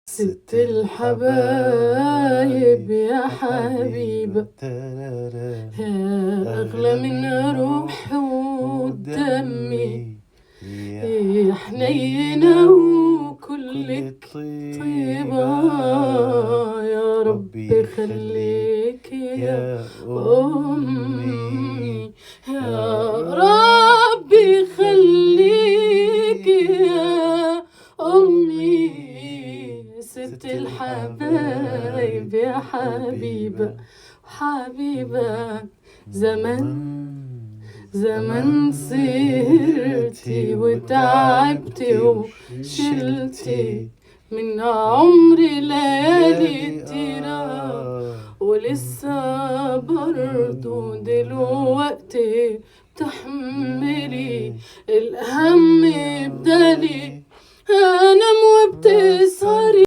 ست الحبايب يا حبيبة، يا أغلى من روحي ودمي، يا حنينة وكلك طيبة. يا رب خليك يا أمي، يا ربي خليك يا أمي. ست الحبايب يا حبيبة حبيبة، زمن سهرتي وتعبتي وشلتي من عمري ليالي كتيرة، ولسه برضو دلوقتي تحملي الهم